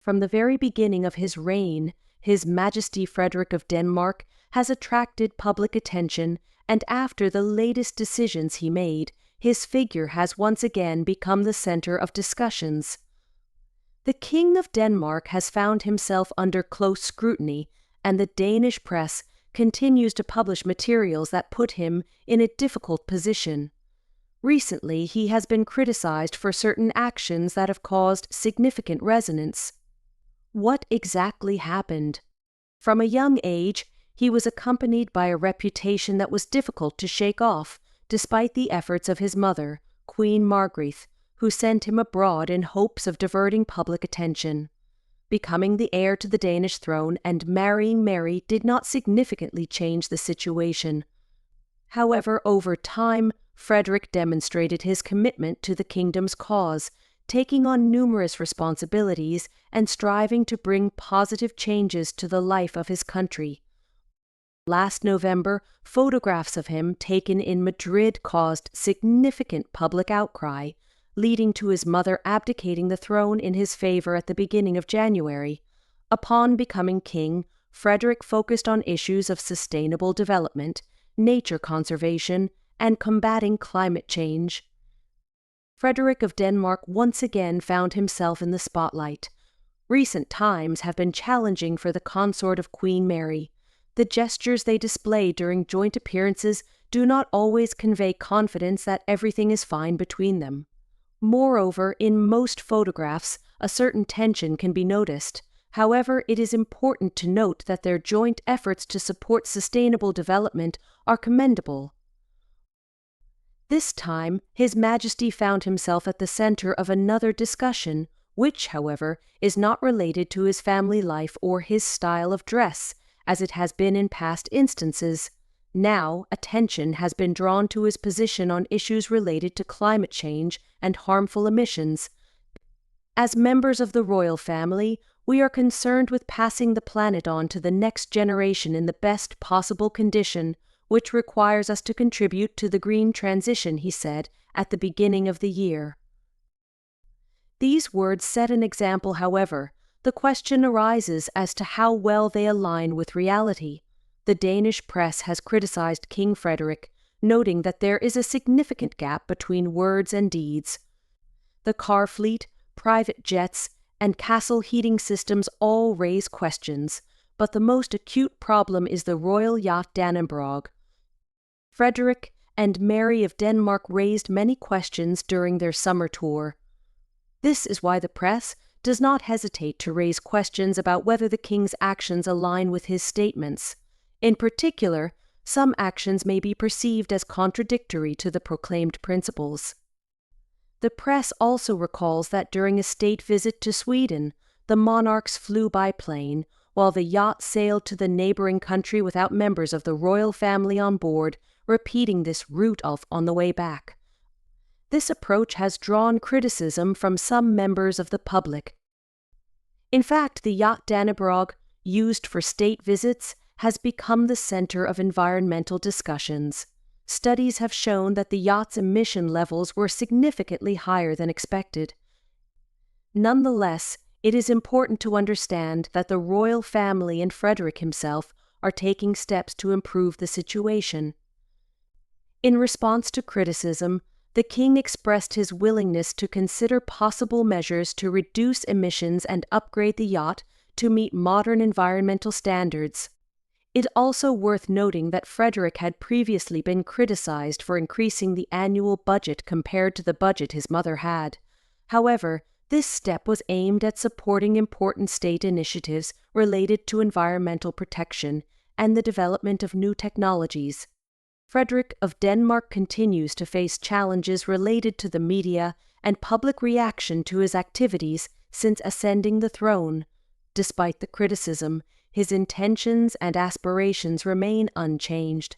From the very beginning of his reign, His Majesty Frederik of Denmark has attracted public attention, and after the latest decisions he made, his figure has once again become the center of discussions. The King of Denmark has found himself under close scrutiny, and the Danish press continues to publish materials that put him in a difficult position. Recently, he has been criticized for certain actions that have caused significant resonance. What exactly happened? From a young age, he was accompanied by a reputation that was difficult to shake off, despite the efforts of his mother, Queen Margrethe, who sent him abroad in hopes of diverting public attention. Becoming the heir to the Danish throne and marrying Mary did not significantly change the situation. However, over time, Frederik demonstrated his commitment to the kingdom's cause, taking on numerous responsibilities and striving to bring positive changes to the life of his country. Last November, photographs of him taken in Madrid caused significant public outcry, leading to his mother abdicating the throne in his favor at the beginning of January. Upon becoming king, Frederik focused on issues of sustainable development, nature conservation, and combating climate change. Frederik of Denmark once again found himself in the spotlight. Recent times have been challenging for the consort of Queen Mary. The gestures they display during joint appearances do not always convey confidence that everything is fine between them. Moreover, in most photographs, a certain tension can be noticed. However, it is important to note that their joint efforts to support sustainable development are commendable. This time, His Majesty found himself at the center of another discussion, which, however, is not related to his family life or his style of dress, as it has been in past instances. Now, attention has been drawn to his position on issues related to climate change and harmful emissions. As members of the royal family, we are concerned with passing the planet on to the next generation in the best possible condition, which requires us to contribute to the green transition, he said at the beginning of the year. These words set an example, however. The question arises as to how well they align with reality. The Danish press has criticized King Frederik, noting that there is a significant gap between words and deeds. The car fleet, private jets, and castle heating systems all raise questions, but the most acute problem is the royal yacht Dannebrog. Frederik and Mary of Denmark raised many questions during their summer tour. This is why the press does not hesitate to raise questions about whether the king's actions align with his statements. In particular, some actions may be perceived as contradictory to the proclaimed principles. The press also recalls that during a state visit to Sweden, the monarchs flew by plane, while the yacht sailed to the neighboring country without members of the royal family on board, repeating this route on the way back. This approach has drawn criticism from some members of the public. In fact, the yacht Dannebrog, used for state visits, has become the center of environmental discussions. Studies have shown that the yacht's emission levels were significantly higher than expected. Nonetheless, it is important to understand that the royal family and Frederik himself are taking steps to improve the situation. In response to criticism, the king expressed his willingness to consider possible measures to reduce emissions and upgrade the yacht to meet modern environmental standards. It is also worth noting that Frederik had previously been criticized for increasing the annual budget compared to the budget his mother had. However, this step was aimed at supporting important state initiatives related to environmental protection and the development of new technologies. Frederik of Denmark continues to face challenges related to the media and public reaction to his activities since ascending the throne. Despite the criticism, his intentions and aspirations remain unchanged.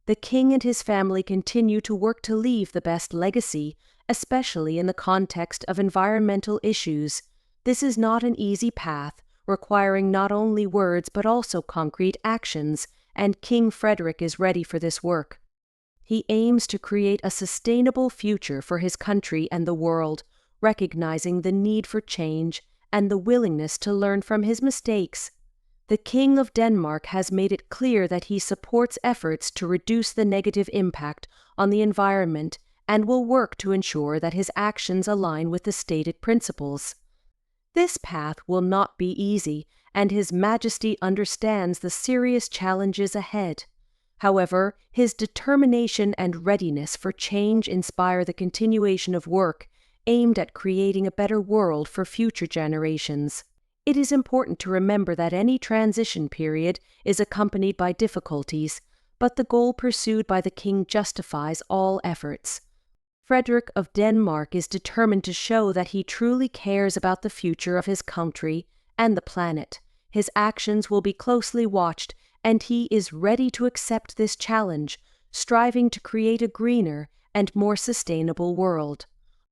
The king and his family continue to work to leave the best legacy, especially in the context of environmental issues. This is not an easy path, requiring not only words but also concrete actions, and King Frederik is ready for this work. He aims to create a sustainable future for his country and the world, recognizing the need for change and the willingness to learn from his mistakes. The King of Denmark has made it clear that he supports efforts to reduce the negative impact on the environment and will work to ensure that his actions align with the stated principles. This path will not be easy, and His Majesty understands the serious challenges ahead. However, his determination and readiness for change inspire the continuation of work aimed at creating a better world for future generations. It is important to remember that any transition period is accompanied by difficulties, but the goal pursued by the king justifies all efforts. Frederik of Denmark is determined to show that he truly cares about the future of his country and the planet. His actions will be closely watched, and he is ready to accept this challenge, striving to create a greener and more sustainable world.